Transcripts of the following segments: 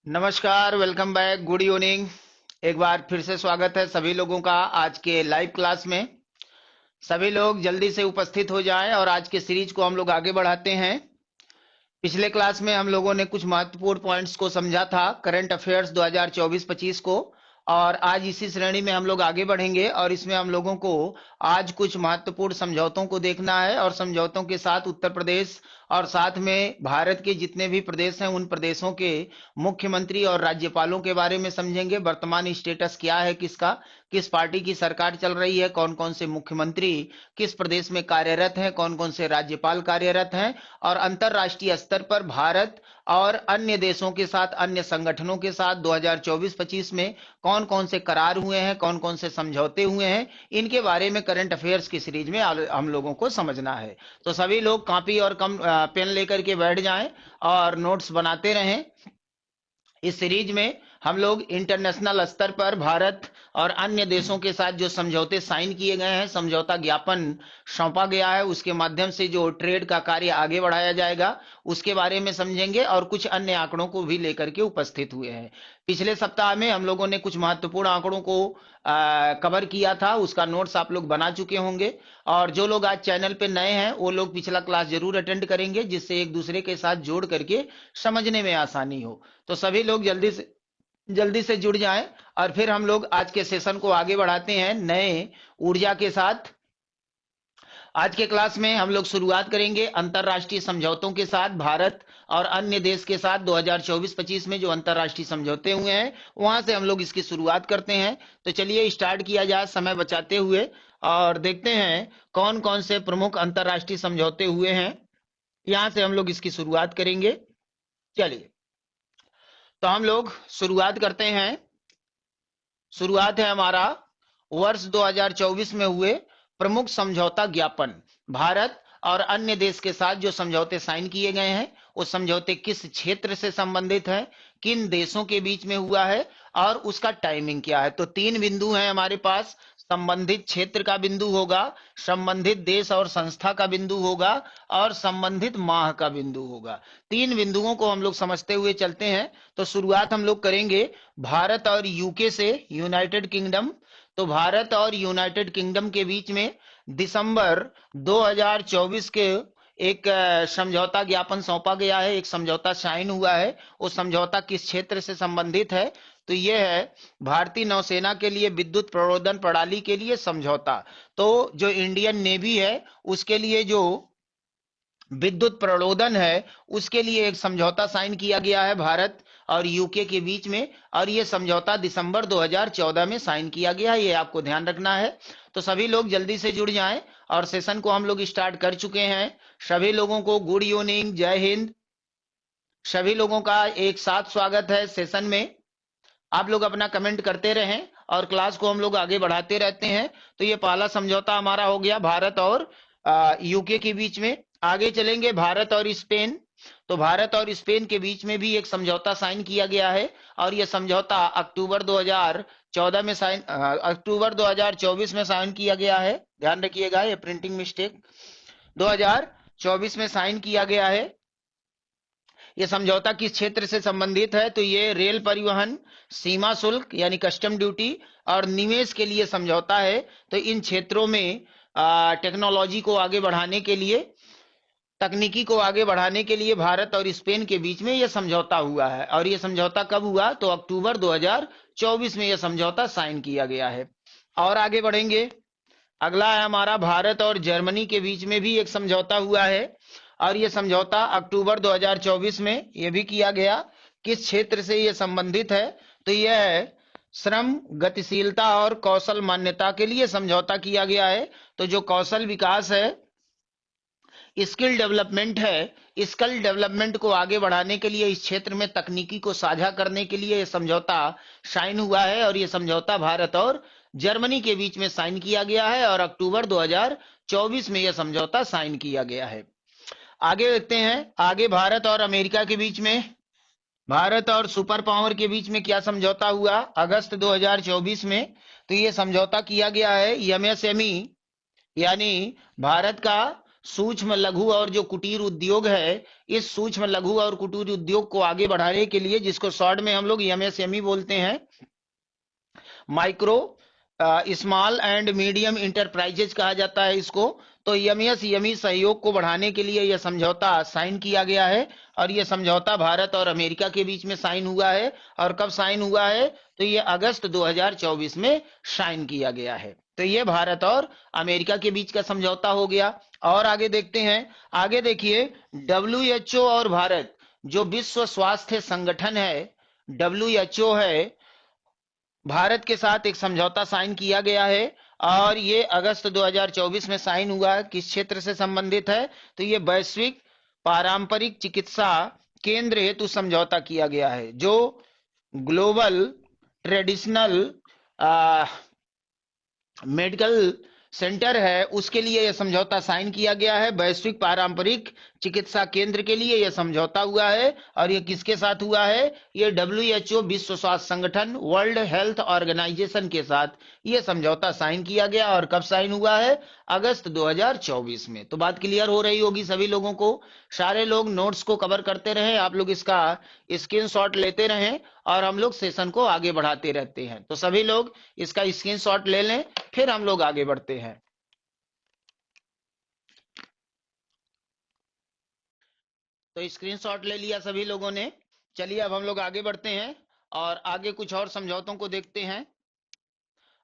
नमस्कार, welcome back, good evening. एक बार फिर से स्वागत है सभी लोगों का आज के लाइव क्लास में। सभी लोग जल्दी से उपस्थित हो जाएं और आज के सीरीज को हम लोग आगे बढ़ाते हैं। पिछले क्लास में हम लोगों ने कुछ महत्वपूर्ण पॉइंट्स को समझा था, करंट अफेयर्स 2024-25 को, और आज इसी श्रेणी में हम लोग आगे बढ़ेंगे और इसमें हम लोगों को आज कुछ महत्वपूर्ण समझौतों को देखना है और समझौतों के साथ उत्तर प्रदेश और साथ में भारत के जितने भी प्रदेश हैं उन प्रदेशों के मुख्यमंत्री और राज्यपालों के बारे में समझेंगे। वर्तमान स्टेटस क्या है, किसका, किस पार्टी की सरकार चल रही है, कौन कौन से मुख्यमंत्री किस प्रदेश में कार्यरत हैं, कौन कौन से राज्यपाल कार्यरत हैं, और अंतरराष्ट्रीय स्तर पर भारत और अन्य देशों के साथ, अन्य संगठनों के साथ 2024-25 में कौन कौन से करार हुए हैं, कौन कौन से समझौते हुए हैं, इनके बारे में करंट अफेयर्स की सीरीज में हम लोगों को समझना है। तो सभी लोग कॉपी और पेन लेकर के बैठ जाएं और नोट्स बनाते रहें। इस सीरीज में हम लोग इंटरनेशनल स्तर पर भारत और अन्य देशों के साथ जो समझौते साइन किए गए हैं, समझौता ज्ञापन सौंपा गया है, उसके माध्यम से जो ट्रेड का कार्य आगे बढ़ाया जाएगा उसके बारे में समझेंगे और कुछ अन्य आंकड़ों को भी लेकर के उपस्थित हुए हैं। पिछले सप्ताह में हम लोगों ने कुछ महत्वपूर्ण आंकड़ों को कवर किया था, उसका नोट्स आप लोग बना चुके होंगे। और जो लोग आज चैनल पे नए हैं वो लोग पिछला क्लास जरूर अटेंड करेंगे, जिससे एक दूसरे के साथ जोड़ करके समझने में आसानी हो। तो सभी लोग जल्दी से जुड़ जाएं और फिर हम लोग आज के सेशन को आगे बढ़ाते हैं नए ऊर्जा के साथ। आज के क्लास में हम लोग शुरुआत करेंगे अंतरराष्ट्रीय समझौतों के साथ। भारत और अन्य देश के साथ 2024-25 में जो अंतरराष्ट्रीय समझौते हुए हैं वहां से हम लोग इसकी शुरुआत करते हैं। तो चलिए स्टार्ट किया जाए समय बचाते हुए और देखते हैं कौन कौन से प्रमुख अंतरराष्ट्रीय समझौते हुए हैं। यहां से हम लोग इसकी शुरुआत करेंगे। चलिए, तो हम लोग शुरुआत करते हैं। शुरुआत है हमारा वर्ष 2024 में हुए प्रमुख समझौता ज्ञापन। भारत और अन्य देश के साथ जो समझौते साइन किए गए हैं वो समझौते किस क्षेत्र से संबंधित है, किन देशों के बीच में हुआ है और उसका टाइमिंग क्या है। तो तीन बिंदु हैं हमारे पास। संबंधित क्षेत्र का बिंदु होगा, संबंधित देश और संस्था का बिंदु होगा और संबंधित माह का बिंदु होगा। तीन बिंदुओं को हम लोग समझते हुए चलते हैं। तो शुरुआत हम लोग करेंगे भारत और यूके से, यूनाइटेड किंगडम। तो भारत और यूनाइटेड किंगडम के बीच में दिसंबर 2024 के एक समझौता ज्ञापन सौंपा गया है, एक समझौता साइन हुआ है। वो समझौता किस क्षेत्र से संबंधित है? तो ये है भारतीय नौसेना के लिए विद्युत प्ररोधन प्रणाली के लिए समझौता। तो जो इंडियन नेवी है उसके लिए जो विद्युत प्ररोधन है उसके लिए एक समझौता साइन किया गया है भारत और यूके के बीच में, और ये समझौता दिसंबर 2014 में साइन किया गया है, ये आपको ध्यान रखना है। तो सभी लोग जल्दी से जुड़ जाएं और सेशन को हम लोग स्टार्ट कर चुके हैं। सभी लोगों को गुड इवनिंग, जय हिंद। सभी लोगों का एक साथ स्वागत है सेशन में। आप लोग अपना कमेंट करते रहें और क्लास को हम लोग आगे बढ़ाते रहते हैं। तो ये पहला समझौता हमारा हो गया भारत और यूके के बीच में। आगे चलेंगे भारत और स्पेन। तो भारत और स्पेन के बीच में भी एक समझौता साइन किया गया है और ये समझौता अक्टूबर 2024 में साइन किया गया है। ध्यान रखिएगा, ये प्रिंटिंग मिस्टेक, 2024 में साइन किया गया है। ये समझौता किस क्षेत्र से संबंधित है? तो ये रेल परिवहन, सीमा शुल्क यानी कस्टम ड्यूटी और निवेश के लिए समझौता है। तो इन क्षेत्रों में टेक्नोलॉजी को आगे बढ़ाने के लिए, तकनीकी को आगे बढ़ाने के लिए भारत और स्पेन के बीच में यह समझौता हुआ है। और यह समझौता कब हुआ? तो अक्टूबर 2024 में यह समझौता साइन किया गया है। और आगे बढ़ेंगे, अगला है हमारा भारत और जर्मनी के बीच में भी एक समझौता हुआ है और यह समझौता अक्टूबर 2024 में यह भी किया गया। किस क्षेत्र से यह संबंधित है? तो यह है श्रम, गतिशीलता और कौशल मान्यता के लिए समझौता किया गया है। तो जो कौशल विकास है, स्किल डेवलपमेंट है, स्किल डेवलपमेंट को आगे बढ़ाने के लिए, इस क्षेत्र में तकनीकी को साझा करने के लिए यह समझौता साइन हुआ है और यह समझौता भारत और जर्मनी के बीच में साइन किया गया है और अक्टूबर 2024 में यह समझौता साइन किया गया है। आगे देखते हैं, आगे भारत और अमेरिका के बीच में, भारत और सुपर पावर के बीच में क्या समझौता हुआ अगस्त 2024 में? तो यह समझौता किया गया है एमएसएमई यानी भारत का सूक्ष्म लघु और जो कुटीर उद्योग है, इस सूक्ष्म लघु और कुटीर उद्योग को आगे बढ़ाने के लिए, जिसको शॉर्ट में हम लोग एमएसएमई बोलते हैं, micro small and medium enterprises कहा जाता है इसको। तो एमएसएमई सहयोग को बढ़ाने के लिए यह समझौता साइन किया गया है, और यह समझौता भारत और अमेरिका के बीच में साइन हुआ है। और कब साइन हुआ है? तो यह अगस्त 2024 में साइन किया गया है। तो यह भारत और अमेरिका के बीच का समझौता हो गया। और आगे देखते हैं। आगे देखिए, डब्ल्यूएचओ और भारत, जो विश्व स्वास्थ्य संगठन है, डब्ल्यूएचओ है, भारत के साथ एक समझौता साइन किया गया है, और ये अगस्त 2024 में साइन हुआ है। किस क्षेत्र से संबंधित है? तो ये वैश्विक पारंपरिक चिकित्सा केंद्र हेतु समझौता किया गया है। जो ग्लोबल ट्रेडिशनल मेडिकल सेंटर है, उसके लिए यह समझौता साइन किया गया है। वैश्विक पारंपरिक चिकित्सा केंद्र के लिए यह समझौता हुआ है। और यह किसके साथ हुआ है? यह डब्ल्यूएचओ, विश्व स्वास्थ्य संगठन, वर्ल्ड हेल्थ ऑर्गेनाइजेशन के साथ यह समझौता साइन किया गया। और कब साइन हुआ है? अगस्त 2024 में। तो बात क्लियर हो रही होगी सभी लोगों को। सारे लोग नोट्स को कवर करते रहें, आप लोग इसका स्क्रीनशॉट लेते रहें, और हम लोग सेशन को आगे बढ़ाते रहते हैं। तो सभी लोग इसका स्क्रीनशॉट ले लें, फिर हम लोग आगे बढ़ते हैं। तो स्क्रीनशॉट ले लिया सभी लोगों ने। चलिए अब हम लोग आगे बढ़ते हैं, और आगे कुछ और समझौतों को देखते हैं।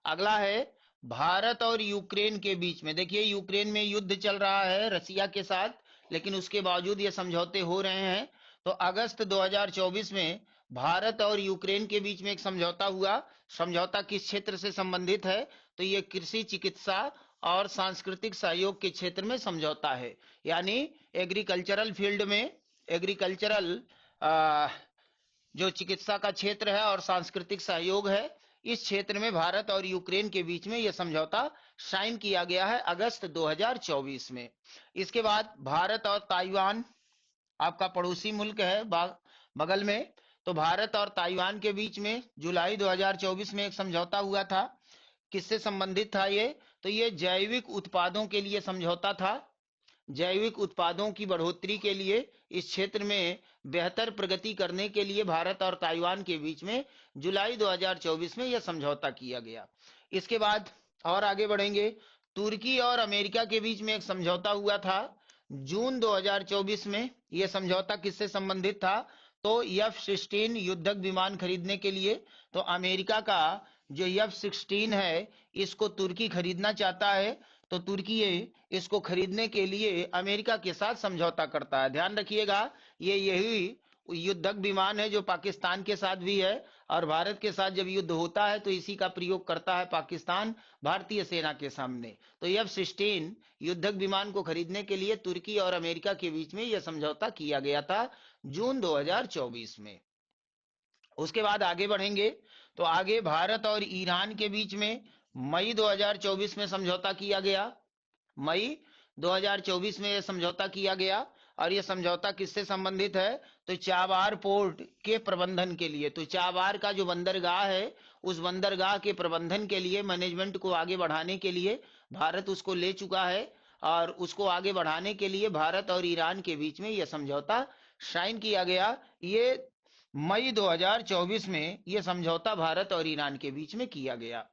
अगला है भारत और यूक्रेन के बीच में। देखिए, यूक्रेन में युद्ध चल रहा है रसिया के साथ, लेकिन उसके बावजूद ये समझौते हो रहे हैं। तो अगस्त 2024 में भारत और यूक्रेन के बीच में एक समझौता हुआ। समझौता किस क्षेत्र से संबंधित है? तो ये कृषि, चिकित्सा और सांस्कृतिक सहयोग के क्षेत्र में समझौता है। यानी एग्रीकल्चरल फील्ड में, एग्रीकल्चरल जो चिकित्सा का क्षेत्र है और सांस्कृतिक सहयोग है, इस क्षेत्र में भारत और यूक्रेन के बीच में यह समझौता साइन किया गया है अगस्त 2024 में। इसके बाद भारत और ताइवान, आपका पड़ोसी मुल्क है बगल में, तो भारत और ताइवान के बीच में जुलाई 2024 में एक समझौता हुआ था। किससे संबंधित था ये? तो ये जैविक उत्पादों के लिए समझौता था। जैविक उत्पादों की बढ़ोतरी के लिए, इस क्षेत्र में बेहतर प्रगति करने के लिए भारत और ताइवान के बीच में जुलाई 2024 में यह समझौता किया गया। इसके बाद और आगे बढ़ेंगे। तुर्की और अमेरिका के बीच में एक समझौता हुआ था जून 2024 में। यह समझौता किससे संबंधित था? तो F-16 युद्धक विमान खरीदने के लिए। तो अमेरिका का जो F-16 है, इसको तुर्की खरीदना चाहता है। तो तुर्की इसको खरीदने के लिए अमेरिका के साथ समझौता करता है। ध्यान रखिएगा, ये यही युद्धक विमान है जो पाकिस्तान के साथ भी है, और भारत के साथ जब युद्ध होता है तो इसी का प्रयोग करता है पाकिस्तान भारतीय सेना के सामने। तो F-16 युद्धक विमान को खरीदने के लिए तुर्की और अमेरिका के बीच में यह समझौता किया गया था जून 2024 में। उसके बाद आगे बढ़ेंगे। तो आगे भारत और ईरान के बीच में मई 2024 में समझौता किया गया। मई 2024 में यह समझौता किया गया। और यह समझौता किससे संबंधित है? तो चाबार पोर्ट के प्रबंधन के लिए। तो चाबार का जो बंदरगाह है, उस बंदरगाह के प्रबंधन के लिए, मैनेजमेंट को आगे बढ़ाने के लिए भारत उसको ले चुका है, और उसको आगे बढ़ाने के लिए भारत और ईरान के बीच में यह समझौता साइन किया गया। ये मई 2024 में यह समझौता भारत और ईरान के बीच में किया गया।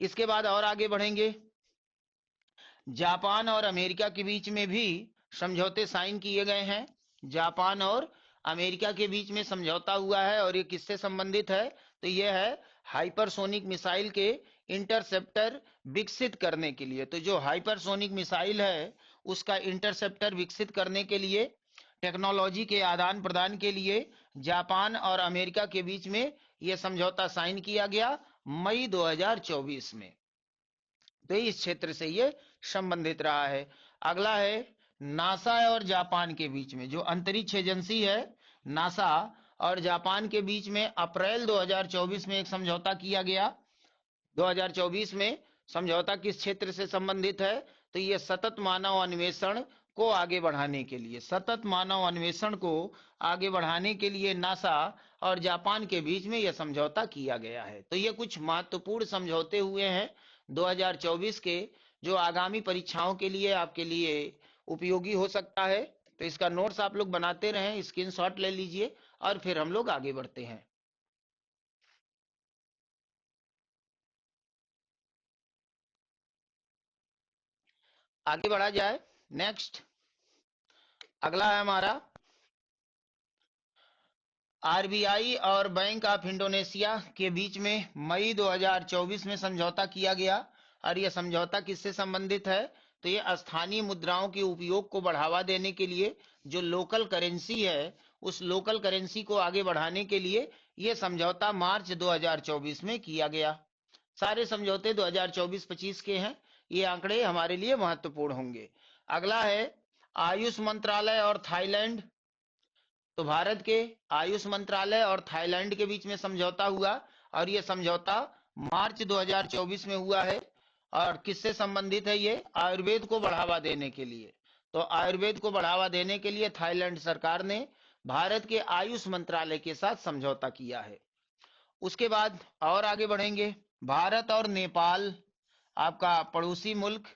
इसके बाद और आगे बढ़ेंगे। जापान और अमेरिका के बीच में भी समझौते साइन किए गए हैं। जापान और अमेरिका के बीच में समझौता हुआ है, और ये किससे संबंधित है? तो ये है हाइपरसोनिक मिसाइल के इंटरसेप्टर विकसित करने के लिए। तो जो हाइपरसोनिक मिसाइल है, उसका इंटरसेप्टर विकसित करने के लिए, टेक्नोलॉजी के आदान प्रदान के लिए जापान और अमेरिका के बीच में यह समझौता साइन किया गया मई 2024 में। तो इस क्षेत्र से ये संबंधित रहा है। अगला है नासा और जापान के बीच में, जो अंतरिक्ष एजेंसी है नासा और जापान के बीच में अप्रैल 2024 में एक समझौता किया गया। 2024 में समझौता किस क्षेत्र से संबंधित है? तो ये सतत मानव अन्वेषण को आगे बढ़ाने के लिए, सतत मानव अन्वेषण को आगे बढ़ाने के लिए नासा और जापान के बीच में यह समझौता किया गया है। तो ये कुछ महत्वपूर्ण समझौते हुए हैं 2024 के, जो आगामी परीक्षाओं के लिए आपके लिए उपयोगी हो सकता है। तो इसका नोट्स आप लोग बनाते रहें, स्क्रीनशॉट ले लीजिए और फिर हम लोग आगे बढ़ते हैं। आगे बढ़ा जाए। नेक्स्ट अगला है हमारा आरबीआई और बैंक ऑफ इंडोनेशिया के बीच में मई 2024 में समझौता किया गया। और यह समझौता किससे संबंधित है? तो ये स्थानीय मुद्राओं के उपयोग को बढ़ावा देने के लिए, जो लोकल करेंसी है उस लोकल करेंसी को आगे बढ़ाने के लिए यह समझौता मार्च 2024 में किया गया। सारे समझौते 2024-25 के हैं। ये आंकड़े हमारे लिए महत्वपूर्ण होंगे। अगला है आयुष मंत्रालय और थाईलैंड। तो भारत के आयुष मंत्रालय और थाईलैंड के बीच में समझौता हुआ और यह समझौता मार्च 2024 में हुआ है। और किससे संबंधित है? ये आयुर्वेद को बढ़ावा देने के लिए। तो आयुर्वेद को बढ़ावा देने के लिए थाईलैंड सरकार ने भारत के आयुष मंत्रालय के साथ समझौता किया है। उसके बाद और आगे बढ़ेंगे। भारत और नेपाल, आपका पड़ोसी मुल्क,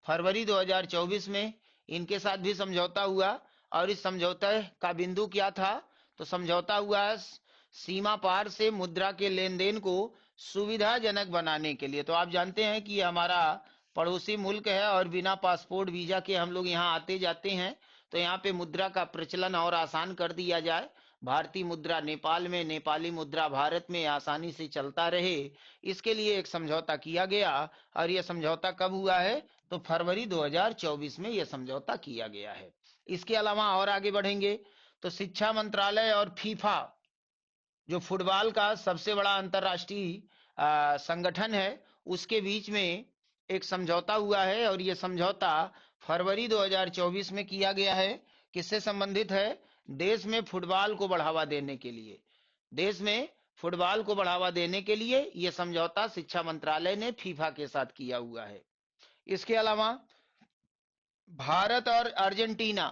फरवरी 2024 में इनके साथ भी समझौता हुआ। और इस समझौते का बिंदु क्या था? तो समझौता हुआ सीमा पार से मुद्रा के लेन देन को सुविधाजनक बनाने के लिए। तो आप जानते हैं कि हमारा पड़ोसी मुल्क है और बिना पासपोर्ट वीजा के हम लोग यहाँ आते जाते हैं। तो यहाँ पे मुद्रा का प्रचलन और आसान कर दिया जाए, भारतीय मुद्रा नेपाल में, नेपाली मुद्रा भारत में आसानी से चलता रहे, इसके लिए एक समझौता किया गया। और यह समझौता कब हुआ है? तो फरवरी 2024 में यह समझौता किया गया है। इसके अलावा और आगे बढ़ेंगे तो शिक्षा मंत्रालय और फीफा, जो फुटबॉल का सबसे बड़ा अंतरराष्ट्रीय संगठन है, उसके बीच में एक समझौता हुआ है। और यह समझौता फरवरी 2024 में किया गया है। किससे संबंधित है? देश में फुटबॉल को बढ़ावा देने के लिए। देश में फुटबॉल को बढ़ावा देने के लिए यह समझौता शिक्षा मंत्रालय ने फीफा के साथ किया हुआ है। इसके अलावा भारत और अर्जेंटीना,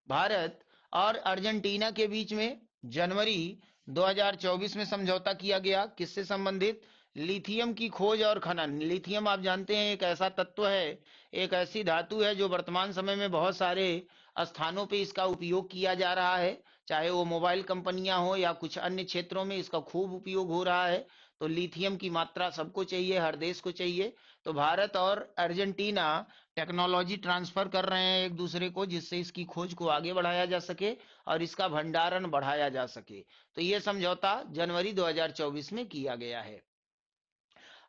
भारत और अर्जेंटीना के बीच में जनवरी 2024 में समझौता किया गया। किससे संबंधित? लिथियम की खोज और खनन। लिथियम आप जानते हैं एक ऐसा तत्व है, एक ऐसी धातु है जो वर्तमान समय में बहुत सारे स्थानों पे इसका उपयोग किया जा रहा है, चाहे वो मोबाइल कंपनियां हो या कुछ अन्य क्षेत्रों में इसका खूब उपयोग हो रहा है। तो लिथियम की मात्रा सबको चाहिए, हर देश को चाहिए। तो भारत और अर्जेंटीना टेक्नोलॉजी ट्रांसफर कर रहे हैं एक दूसरे को, जिससे इसकी खोज को आगे बढ़ाया जा सके और इसका भंडारण बढ़ाया जा सके। तो यह समझौता जनवरी 2024 में किया गया है।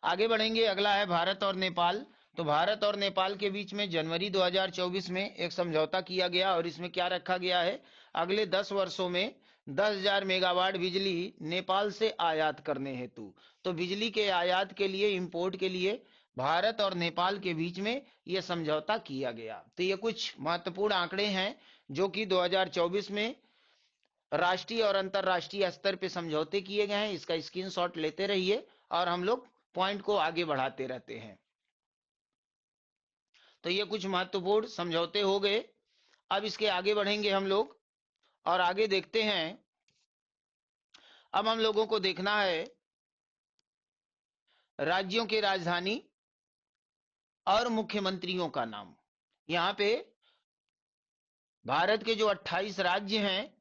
आगे बढ़ेंगे। अगला है भारत और नेपाल। तो भारत और नेपाल के बीच में जनवरी 2024 में एक समझौता किया गया और इसमें क्या रखा गया है? अगले 10 वर्षों में 10,000 मेगावाट बिजली नेपाल से आयात करने हेतु। तो बिजली के आयात के लिए, इंपोर्ट के लिए भारत और नेपाल के बीच में यह समझौता किया गया। तो ये कुछ महत्वपूर्ण आंकड़े हैं जो कि 2024 में राष्ट्रीय और अंतरराष्ट्रीय स्तर पे समझौते किए गए हैं। इसका स्क्रीनशॉट लेते रहिए और हम लोग पॉइंट को आगे बढ़ाते रहते हैं। तो ये कुछ महत्वपूर्ण समझौते हो गए। अब इसके आगे बढ़ेंगे हम लोग और आगे देखते हैं। अब हम लोगों को देखना है राज्यों की राजधानी और मुख्यमंत्रियों का नाम। यहां पे भारत के जो 28 राज्य हैं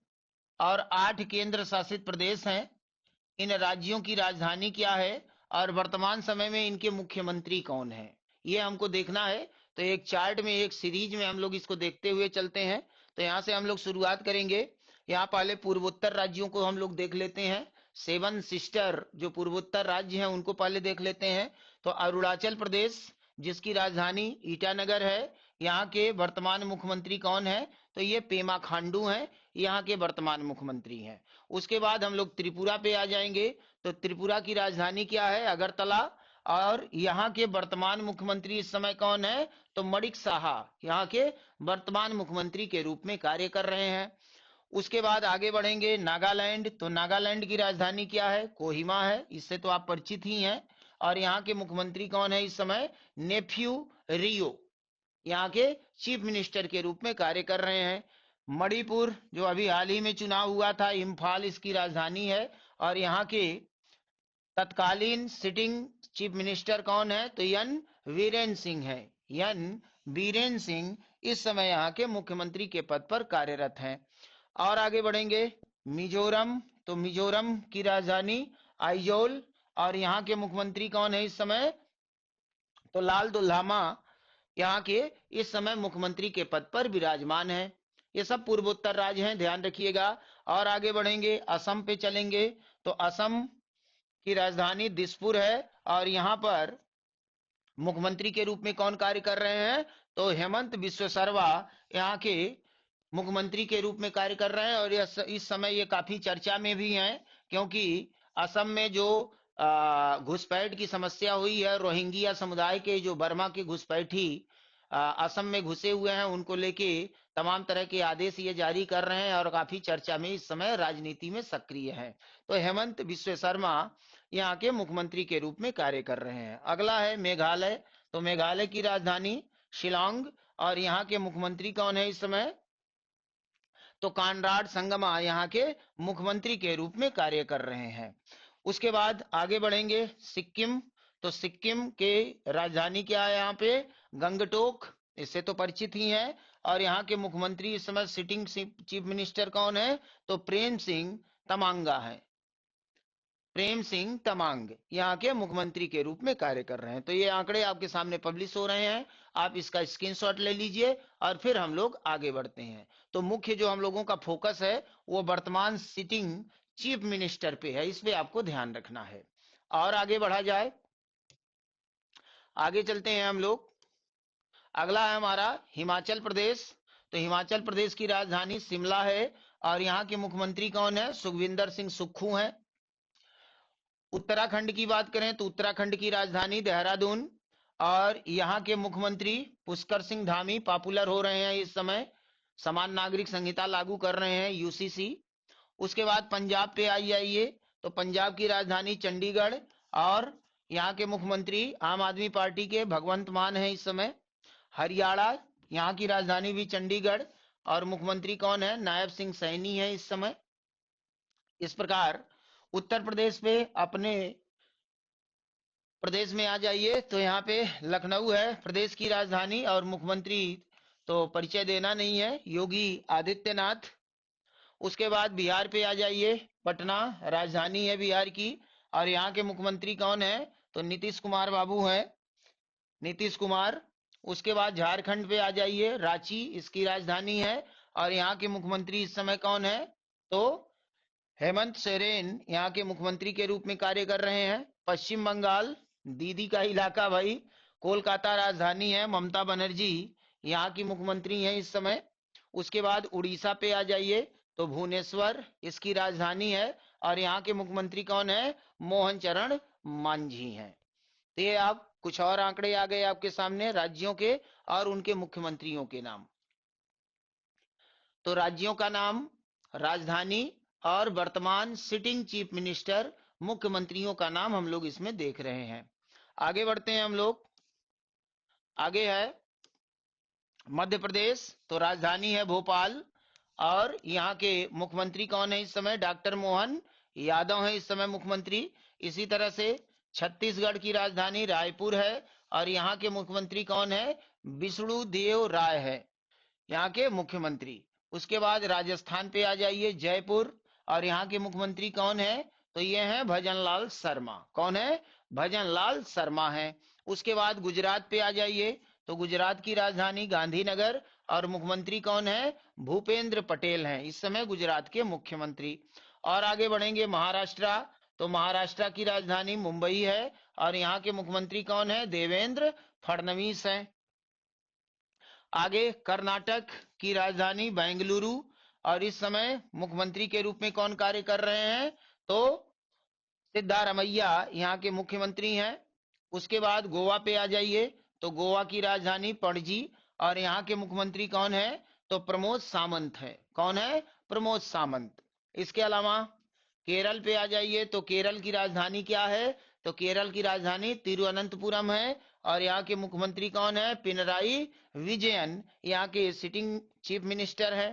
और 8 केंद्र शासित प्रदेश हैं, इन राज्यों की राजधानी क्या है और वर्तमान समय में इनके मुख्यमंत्री कौन है, ये हमको देखना है। तो एक चार्ट में, एक सीरीज में हम लोग इसको देखते हुए चलते हैं। तो यहां से हम लोग शुरुआत करेंगे। यहाँ पहले पूर्वोत्तर राज्यों को हम लोग देख लेते हैं। 7 सिस्टर जो पूर्वोत्तर राज्य हैं उनको पहले देख लेते हैं। तो अरुणाचल प्रदेश, जिसकी राजधानी ईटानगर है, यहाँ के वर्तमान मुख्यमंत्री कौन है? तो ये पेमा खांडू हैं, यहाँ के वर्तमान मुख्यमंत्री हैं। उसके बाद हम लोग त्रिपुरा पे आ जाएंगे। तो त्रिपुरा की राजधानी क्या है? अगरतला। और यहाँ के वर्तमान मुख्यमंत्री इस समय कौन है? तो मणिक साहा यहाँ के वर्तमान मुख्यमंत्री के रूप में कार्य कर रहे हैं। उसके बाद आगे बढ़ेंगे नागालैंड। तो नागालैंड की राजधानी क्या है? कोहिमा है, इससे तो आप परिचित ही हैं। और यहाँ के मुख्यमंत्री कौन है इस समय? नेफ्यू रियो, यहाँ के चीफ मिनिस्टर के रूप में कार्य कर रहे हैं। मणिपुर, जो अभी हाल ही में चुनाव हुआ था, इम्फाल इसकी राजधानी है। और यहाँ के तत्कालीन सिटिंग चीफ मिनिस्टर कौन है? तो एन वीरेन सिंह है, एन बीरेन सिंह इस समय यहाँ के मुख्यमंत्री के पद पर कार्यरत हैं। और आगे बढ़ेंगे मिजोरम, तो मिजोरम की राजधानी आइजोल, और यहाँ के मुख्यमंत्री कौन है इस समय, तो लाल दुल्हामा यहाँ के इस समय मुख्यमंत्री के पद पर विराजमान है। ये सब पूर्वोत्तर राज्य हैं, ध्यान रखिएगा। और आगे बढ़ेंगे, असम पे चलेंगे, तो असम की राजधानी दिसपुर है, और यहाँ पर मुख्यमंत्री के रूप में कौन कार्य कर रहे हैं, तो हेमंत बिश्व शर्मा यहाँ के मुख्यमंत्री के रूप में कार्य कर रहे हैं। और इस समय ये काफी चर्चा में भी हैं, क्योंकि असम में जो घुसपैठ की समस्या हुई है, रोहिंग्या समुदाय के जो बर्मा के घुसपैठी असम में घुसे हुए हैं, उनको लेके तमाम तरह के आदेश ये जारी कर रहे हैं, और काफी चर्चा में इस समय राजनीति में सक्रिय है। तो हेमंत बिश्व शर्मा यहाँ के मुख्यमंत्री के रूप में कार्य कर रहे हैं। अगला है मेघालय, तो मेघालय की राजधानी शिलांग, और यहाँ के मुख्यमंत्री कौन है इस समय, तो कानराड संगमा यहाँ के मुख्यमंत्री के रूप में कार्य कर रहे हैं। उसके बाद आगे बढ़ेंगे सिक्किम, तो सिक्किम के राजधानी क्या है यहाँ पे, गंगटोक, इससे तो परिचित ही है। और यहाँ के मुख्यमंत्री इस समय सिटिंग चीफ मिनिस्टर कौन है, तो प्रेम सिंह तमांगा है। प्रेम सिंह तमांग यहाँ के मुख्यमंत्री के रूप में कार्य कर रहे हैं। तो ये आंकड़े आपके सामने पब्लिश हो रहे हैं, आप इसका स्क्रीनशॉट ले लीजिए, और फिर हम लोग आगे बढ़ते हैं। तो मुख्य जो हम लोगों का फोकस है वो वर्तमान सिटिंग चीफ मिनिस्टर पे है, इस पे आपको ध्यान रखना है। और आगे बढ़ा जाए, आगे चलते हैं हम लोग। अगला है हमारा हिमाचल प्रदेश, तो हिमाचल प्रदेश की राजधानी शिमला है, और यहाँ के मुख्यमंत्री कौन है, सुखविंदर सिंह सुक्खू हैं। उत्तराखंड की बात करें तो उत्तराखंड की राजधानी देहरादून, और यहाँ के मुख्यमंत्री पुष्कर सिंह धामी पॉपुलर हो रहे हैं इस समय, समान नागरिक संहिता लागू कर रहे हैं यूसीसी। उसके बाद पंजाब पे आई जाइए, तो पंजाब की राजधानी चंडीगढ़, और यहाँ के मुख्यमंत्री आम आदमी पार्टी के भगवंत मान है इस समय। हरियाणा, यहाँ की राजधानी भी चंडीगढ़, और मुख्यमंत्री कौन है, नायब सिंह सैनी है इस समय। इस प्रकार उत्तर प्रदेश पे अपने प्रदेश में आ जाइए, तो यहाँ पे लखनऊ है प्रदेश की राजधानी, और मुख्यमंत्री तो परिचय देना नहीं है, योगी आदित्यनाथ। उसके बाद बिहार पे आ जाइए, पटना राजधानी है बिहार की, और यहाँ के मुख्यमंत्री कौन है, तो नीतीश कुमार बाबू हैं, नीतीश कुमार। उसके बाद झारखंड पे आ जाइए, रांची इसकी राजधानी है, और यहाँ के मुख्यमंत्री इस समय कौन है, तो हेमंत सोरेन यहाँ के मुख्यमंत्री के रूप में कार्य कर रहे हैं। पश्चिम बंगाल, दीदी का इलाका भाई, कोलकाता राजधानी है, ममता बनर्जी यहाँ की मुख्यमंत्री हैं इस समय। उसके बाद उड़ीसा पे आ जाइए, तो भुवनेश्वर इसकी राजधानी है, और यहाँ के मुख्यमंत्री कौन है, मोहन चरण मांझी हैं। तो ये आप कुछ और आंकड़े आ गए आपके सामने राज्यों के और उनके मुख्यमंत्रियों के नाम। तो राज्यों का नाम, राजधानी, और वर्तमान सिटिंग चीफ मिनिस्टर मुख्यमंत्रियों का नाम हम लोग इसमें देख रहे हैं। आगे बढ़ते हैं हम लोग। आगे है मध्य प्रदेश, तो राजधानी है भोपाल, और यहाँ के मुख्यमंत्री कौन है इस समय, डॉक्टर मोहन यादव है इस समय मुख्यमंत्री। इसी तरह से छत्तीसगढ़ की राजधानी रायपुर है, और यहाँ के मुख्यमंत्री कौन है, विष्णु देव राय है यहाँ के मुख्यमंत्री। उसके बाद राजस्थान पे आ जाइए, जयपुर, और यहाँ के मुख्यमंत्री कौन है, तो ये है भजनलाल शर्मा। कौन है, भजनलाल शर्मा है। उसके बाद गुजरात पे आ जाइए, तो गुजरात की राजधानी गांधीनगर, और मुख्यमंत्री कौन है, भूपेंद्र पटेल हैं इस समय गुजरात के मुख्यमंत्री। और आगे बढ़ेंगे महाराष्ट्र, तो महाराष्ट्र की राजधानी मुंबई है, और यहाँ के मुख्यमंत्री कौन है, देवेंद्र फडणवीस हैं। आगे कर्नाटक की राजधानी बेंगलुरु, और इस समय मुख्यमंत्री के रूप में कौन कार्य कर रहे हैं, तो सिद्धारमैया यहाँ के मुख्यमंत्री हैं। उसके बाद गोवा पे आ जाइए, तो गोवा की राजधानी पणजी, और यहाँ के मुख्यमंत्री कौन है, तो प्रमोद सावंत है। कौन है, प्रमोद सावंत। इसके अलावा केरल पे आ जाइए, तो केरल की राजधानी क्या है, तो केरल की राजधानी तिरुवनंतपुरम है, और यहाँ के मुख्यमंत्री कौन है, पिनराई विजयन यहाँ के सिटिंग चीफ मिनिस्टर है।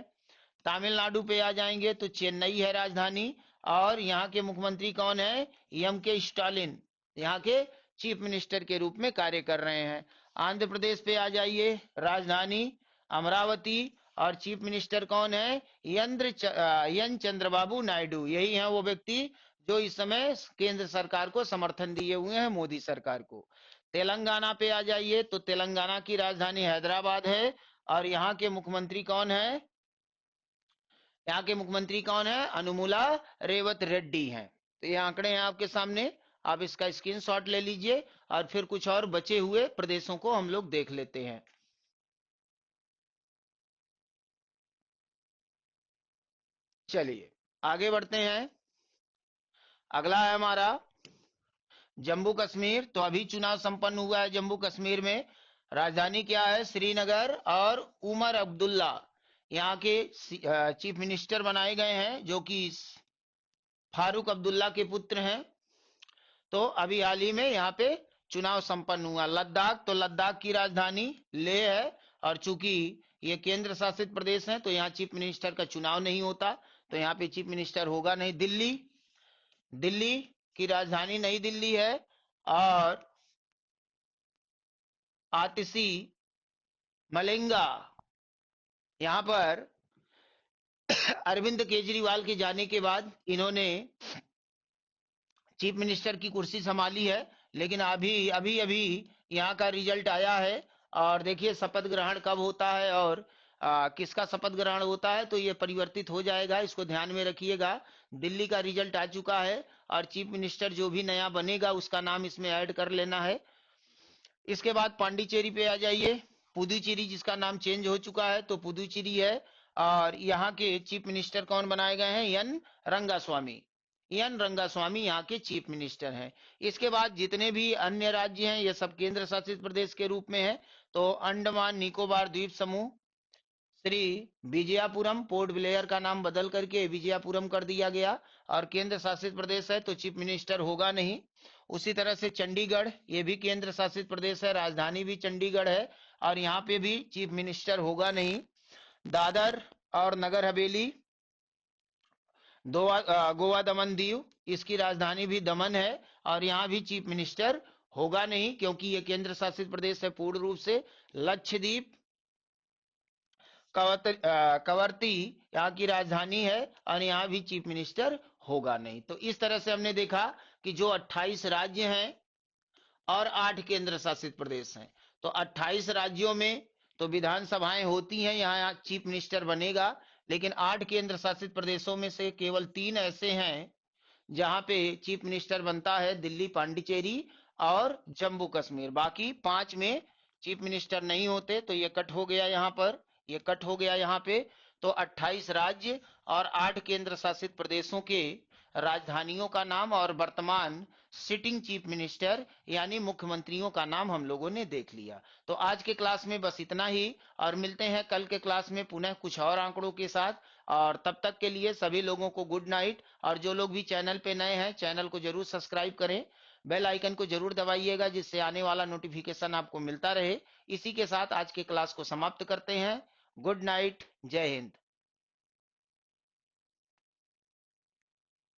तमिलनाडु पे आ जाएंगे, तो चेन्नई है राजधानी, और यहाँ के मुख्यमंत्री कौन है, एम के स्टालिन यहाँ के चीफ मिनिस्टर के रूप में कार्य कर रहे हैं। आंध्र प्रदेश पे आ जाइए, राजधानी अमरावती, और चीफ मिनिस्टर कौन है? एन चंद्रबाबू नायडू। यही है वो व्यक्ति जो इस समय केंद्र सरकार को समर्थन दिए हुए हैं, मोदी सरकार को। तेलंगाना पे आ जाइए तो तेलंगाना की राजधानी हैदराबाद है, और यहाँ के मुख्यमंत्री कौन है? यहाँ के मुख्यमंत्री कौन है? अनुमुला रेवत रेड्डी हैं। तो ये आंकड़े हैं आपके सामने, आप इसका स्क्रीनशॉट ले लीजिए, और फिर कुछ और बचे हुए प्रदेशों को हम लोग देख लेते हैं। चलिए आगे बढ़ते हैं। अगला है हमारा जम्मू कश्मीर। तो अभी चुनाव संपन्न हुआ है जम्मू कश्मीर में। राजधानी क्या है? श्रीनगर, और उमर अब्दुल्ला यहाँ के चीफ मिनिस्टर बनाए गए हैं, जो कि फारूक अब्दुल्ला के पुत्र हैं। तो अभी हाल ही में यहाँ पे चुनाव संपन्न हुआ। लद्दाख, तो लद्दाख की राजधानी लेह है, और चूंकि ये केंद्र शासित प्रदेश है तो यहाँ चीफ मिनिस्टर का चुनाव नहीं होता, तो यहाँ पे चीफ मिनिस्टर होगा नहीं। दिल्ली, दिल्ली की राजधानी नई दिल्ली है, और आतिशी मलिंगा, यहाँ पर अरविंद केजरीवाल के जाने के बाद इन्होंने चीफ मिनिस्टर की कुर्सी संभाली है। लेकिन अभी अभी अभी यहाँ का रिजल्ट आया है, और देखिए शपथ ग्रहण कब होता है और किसका शपथ ग्रहण होता है, तो ये परिवर्तित हो जाएगा, इसको ध्यान में रखिएगा। दिल्ली का रिजल्ट आ चुका है, और चीफ मिनिस्टर जो भी नया बनेगा उसका नाम इसमें ऐड कर लेना है। इसके बाद पांडिचेरी पे आ जाइए, पुदुचेरी जिसका नाम चेंज हो चुका है, तो पुदुचेरी है, और यहाँ के चीफ मिनिस्टर कौन बनाए गए हैं? एन रंगास्वामी। एन रंगास्वामी यहाँ के चीफ मिनिस्टर हैं। इसके बाद जितने भी अन्य राज्य हैं ये सब केंद्र शासित प्रदेश के रूप में है। तो अंडमान निकोबार द्वीप समूह, श्री विजयापुरम, पोर्ट ब्लेयर का नाम बदल करके विजयापुरम कर दिया गया, और केंद्र शासित प्रदेश है तो चीफ मिनिस्टर होगा नहीं। उसी तरह से चंडीगढ़, ये भी केंद्र शासित प्रदेश है, राजधानी भी चंडीगढ़ है, और यहाँ पे भी चीफ मिनिस्टर होगा नहीं। दादर और नगर हवेली, गोवा दमन दीव, इसकी राजधानी भी दमन है, और यहाँ भी चीफ मिनिस्टर होगा नहीं, क्योंकि ये केंद्र शासित प्रदेश है पूर्ण रूप से। लक्षद्वीप, कवरती यहाँ की राजधानी है, और यहाँ भी चीफ मिनिस्टर होगा नहीं। तो इस तरह से हमने देखा कि जो 28 राज्य हैं और 8 केंद्र शासित प्रदेश हैं, तो 28 राज्यों में तो विधानसभाएं होती हैं, यहाँ चीफ मिनिस्टर बनेगा। लेकिन 8 केंद्र शासित प्रदेशों में से केवल 3 ऐसे हैं जहां पे चीफ मिनिस्टर बनता है, दिल्ली, पांडिचेरी और जम्मू कश्मीर। बाकी 5 में चीफ मिनिस्टर नहीं होते, तो ये कट हो गया यहाँ पर, ये कट हो गया यहाँ पे। तो 28 राज्य और 8 केंद्र शासित प्रदेशों के राजधानियों का नाम और वर्तमान सिटिंग चीफ मिनिस्टर यानी मुख्यमंत्रियों का नाम हम लोगों ने देख लिया। तो आज के क्लास में बस इतना ही, और मिलते हैं कल के क्लास में पुनः कुछ और आंकड़ों के साथ। और तब तक के लिए सभी लोगों को गुड नाइट। और जो लोग भी चैनल पे नए हैं, चैनल को जरूर सब्सक्राइब करें, बेल आइकन को जरूर दबाइएगा, जिससे आने वाला नोटिफिकेशन आपको मिलता रहे। इसी के साथ आज के क्लास को समाप्त करते हैं। गुड नाइट, जय हिंद।